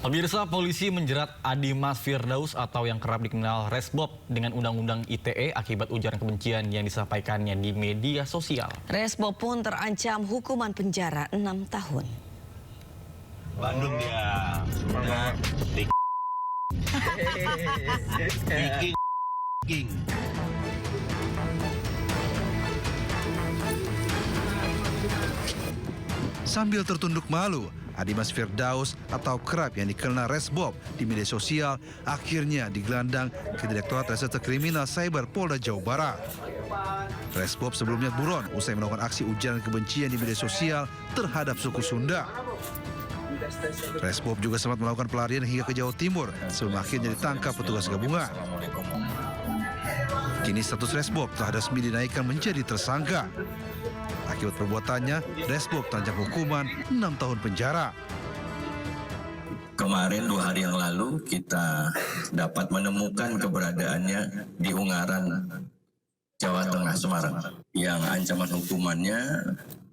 Pemirsa, polisi menjerat Adimas Firdaus atau yang kerap dikenal Resbob dengan Undang-Undang ITE akibat ujaran kebencian yang disampaikannya di media sosial. Resbob pun terancam hukuman penjara 6 tahun. Bandung dia. King. Sambil tertunduk malu, Adimas Firdaus atau kerap yang dikenal Resbob di media sosial akhirnya digelandang ke Direktorat Reserse Kriminal Cyber Polda Jawa Barat. Resbob sebelumnya buron usai melakukan aksi ujaran kebencian di media sosial terhadap suku Sunda. Resbob juga sempat melakukan pelarian hingga ke Jawa Timur sebelum akhirnya ditangkap petugas gabungan. Kini status Resbob telah resmi dinaikkan menjadi tersangka. Akibat perbuatannya, Resbob terancam hukuman 6 tahun penjara. Kemarin 2 hari yang lalu kita dapat menemukan keberadaannya di Ungaran, Jawa Tengah, Semarang. Yang ancaman hukumannya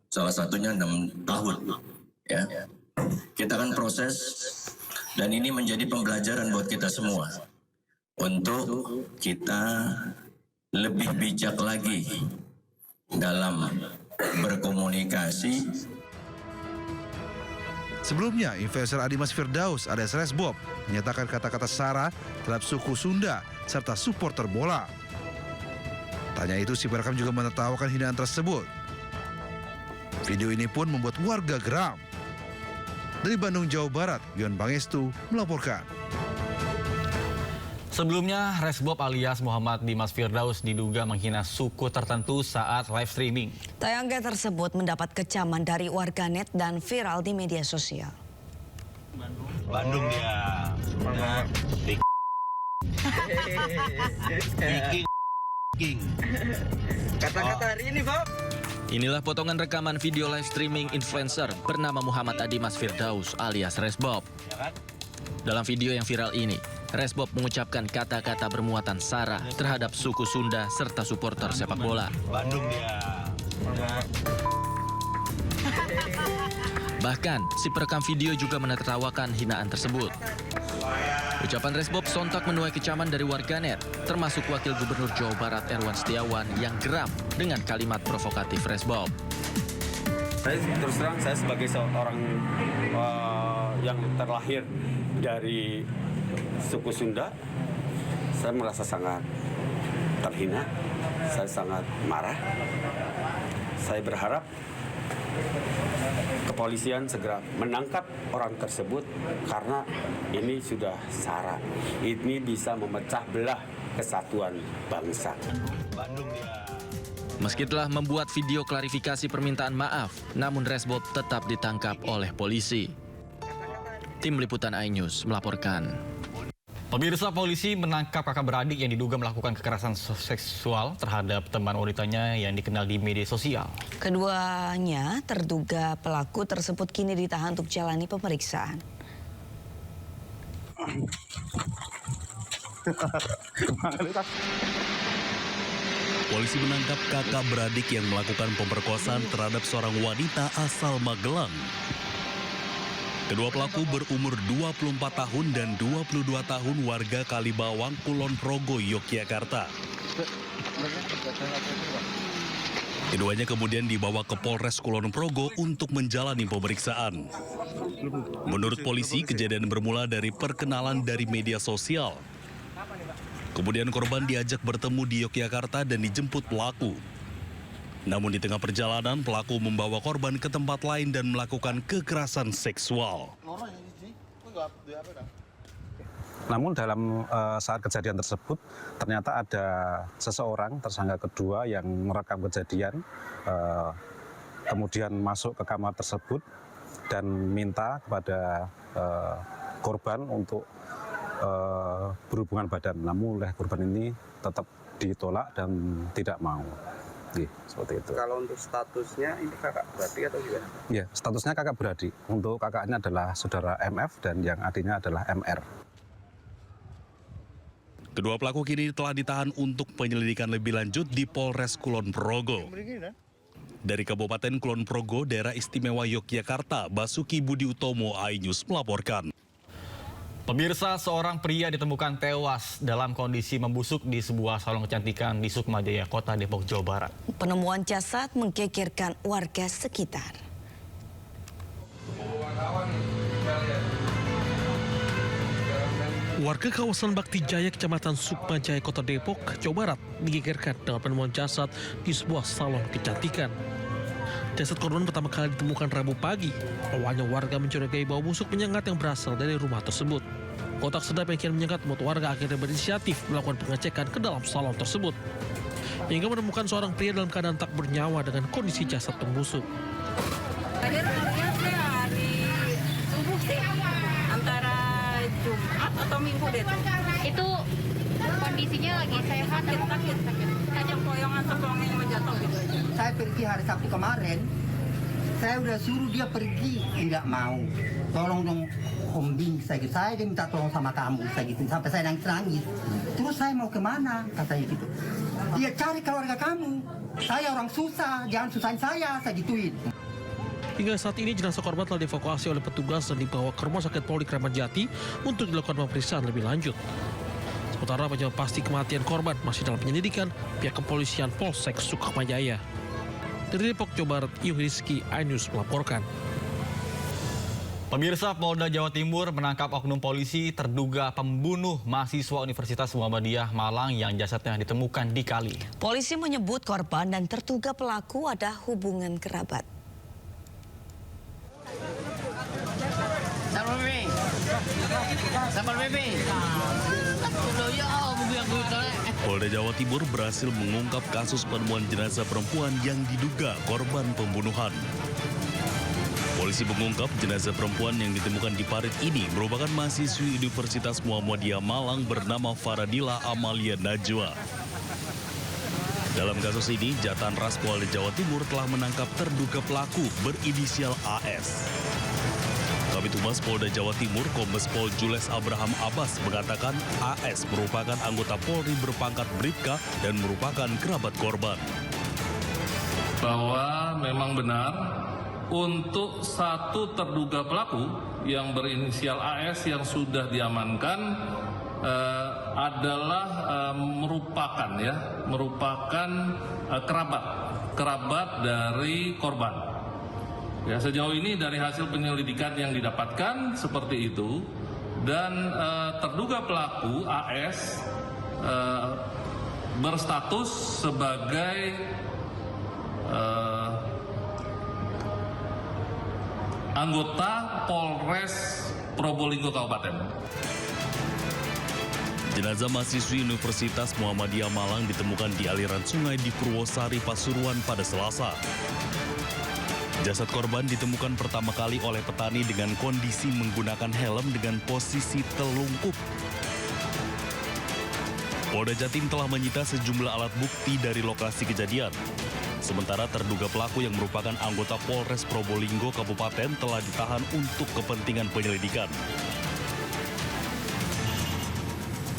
salah satunya 6 tahun. Ya. Kita akan proses dan ini menjadi pembelajaran buat kita semua. Untuk kita lebih bijak lagi dalam berkomunikasi. Sebelumnya, influencer Adimas Firdaus alias Resbob menyatakan kata-kata sara terhadap suku Sunda serta supporter bola. Tanya itu, si perekam juga menertawakan hinaan tersebut. Video ini pun membuat warga geram. Dari Bandung, Jawa Barat, Yon Bangestu melaporkan. Sebelumnya, Resbob alias Muhammad Dimas Firdaus diduga menghina suku tertentu saat live streaming. Tayangan tersebut mendapat kecaman dari warganet dan viral di media sosial. Bandung dia. King. Kata-kata hari ini, Pak. Inilah potongan rekaman video live streaming influencer bernama Muhammad Adimas Firdaus alias Resbob. Dalam video yang viral ini, Resbob mengucapkan kata-kata bermuatan sara terhadap suku Sunda serta supporter sepak bola. Bandung dia. Bahkan, si perekam video juga menertawakan hinaan tersebut. Ucapan Resbob sontak menuai kecaman dari warganet, termasuk Wakil Gubernur Jawa Barat Erwan Setiawan yang geram dengan kalimat provokatif Resbob. Saya terus terang, saya sebagai seorang yang terlahir dari suku Sunda, saya merasa sangat terhina, saya sangat marah. Saya berharap kepolisian segera menangkap orang tersebut karena ini sudah sara. Ini bisa memecah belah kesatuan bangsa. Meski telah membuat video klarifikasi permintaan maaf, namun Resbob tetap ditangkap oleh polisi. Tim Liputan iNews melaporkan. Pemirsa, polisi menangkap kakak beradik yang diduga melakukan kekerasan seksual terhadap teman wanitanya yang dikenal di media sosial. Keduanya terduga pelaku tersebut kini ditahan untuk jalani pemeriksaan. Polisi menangkap kakak beradik yang melakukan pemerkosaan terhadap seorang wanita asal Magelang. Kedua pelaku berumur 24 tahun dan 22 tahun warga Kalibawang, Kulon Progo, Yogyakarta. Keduanya kemudian dibawa ke Polres Kulon Progo untuk menjalani pemeriksaan. Menurut polisi, kejadian bermula dari perkenalan dari media sosial. Kemudian korban diajak bertemu di Yogyakarta dan dijemput pelaku. Namun di tengah perjalanan, pelaku membawa korban ke tempat lain dan melakukan kekerasan seksual. Namun dalam saat kejadian tersebut, ternyata ada seseorang, tersangka kedua yang merekam kejadian, kemudian masuk ke kamar tersebut dan minta kepada korban untuk berhubungan badan. Namun oleh korban ini tetap ditolak dan tidak mau. Seperti itu. Kalau untuk statusnya ini kakak beradik atau gimana? Ya, statusnya kakak beradik. Untuk kakaknya adalah saudara MF dan yang adiknya adalah MR. Kedua pelaku kini telah ditahan untuk penyelidikan lebih lanjut di Polres Kulon Progo. Dari Kabupaten Kulon Progo, Daerah Istimewa Yogyakarta, Basuki Budi Utomo, iNews melaporkan. Pemirsa, seorang pria ditemukan tewas dalam kondisi membusuk di sebuah salon kecantikan di Sukmajaya, Kota Depok, Jawa Barat. Penemuan jasad menggegerkan warga sekitar. Warga kawasan Bakti Jaya, Kecamatan Sukmajaya, Kota Depok, Jawa Barat digegerkan dengan penemuan jasad di sebuah salon kecantikan. Jasad korban pertama kali ditemukan Rabu pagi. Awalnya warga mencurigai bau busuk menyengat yang berasal dari rumah tersebut. Kotak sedap yang kian menyengat membuat warga akhirnya berinisiatif melakukan pengecekan ke dalam salon tersebut. Hingga menemukan seorang pria dalam keadaan tak bernyawa dengan kondisi jasad pembusuk. Tadi rekamnya hari subuh sih, antara Jumat atau Minggu deh tuh. Itu kondisinya lagi sehat, sakit. Hanya poyongan sepolongnya yang jatuh gitu aja. Saya pergi hari Sabtu kemarin, saya udah suruh dia pergi, tidak mau. Tolong dong Hombing, saya dia minta tolong sama kamu, saya gitu. Sampai saya nangis. Terus saya mau kemana, katanya gitu. Dia cari keluarga kamu, saya orang susah, jangan susahin saya gituin. Hingga saat ini jenazah korban telah dievakuasi oleh petugas dan dibawa ke Rumah Sakit Polri Kramat Jati untuk dilakukan pemeriksaan lebih lanjut. Sementara penyebab pasti kematian korban masih dalam penyelidikan pihak kepolisian Polsek Sukmajaya. Dari Depok, Jawa Barat, Rizky iNews melaporkan. Pemirsa, Polda Jawa Timur menangkap oknum polisi terduga pembunuh mahasiswa Universitas Muhammadiyah Malang yang jasadnya ditemukan di kali. Polisi menyebut korban dan terduga pelaku ada hubungan kerabat. Polda Jawa Timur berhasil mengungkap kasus penemuan jenazah perempuan yang diduga korban pembunuhan. Polisi mengungkap jenazah perempuan yang ditemukan di parit ini merupakan mahasiswi Universitas Muhammadiyah Malang bernama Faradila Amalia Najwa. Dalam kasus ini, Jatan Ras Polda Jawa Timur telah menangkap terduga pelaku berinisial AS. Kabid Humas Polda Jawa Timur, Kombes Pol Jules Abraham Abbas mengatakan AS merupakan anggota Polri berpangkat Bribka dan merupakan kerabat korban. Bahwa memang benar untuk satu terduga pelaku yang berinisial AS yang sudah diamankan adalah merupakan kerabat dari korban. Ya, sejauh ini dari hasil penyelidikan yang didapatkan seperti itu, dan terduga pelaku AS berstatus sebagai anggota Polres Probolinggo Kabupaten. Jenazah mahasiswi Universitas Muhammadiyah Malang ditemukan di aliran sungai di Purwosari, Pasuruan pada Selasa. Jasad korban ditemukan pertama kali oleh petani dengan kondisi menggunakan helm dengan posisi telungkup. Polda Jatim telah menyita sejumlah alat bukti dari lokasi kejadian. Sementara terduga pelaku yang merupakan anggota Polres Probolinggo Kabupaten telah ditahan untuk kepentingan penyelidikan.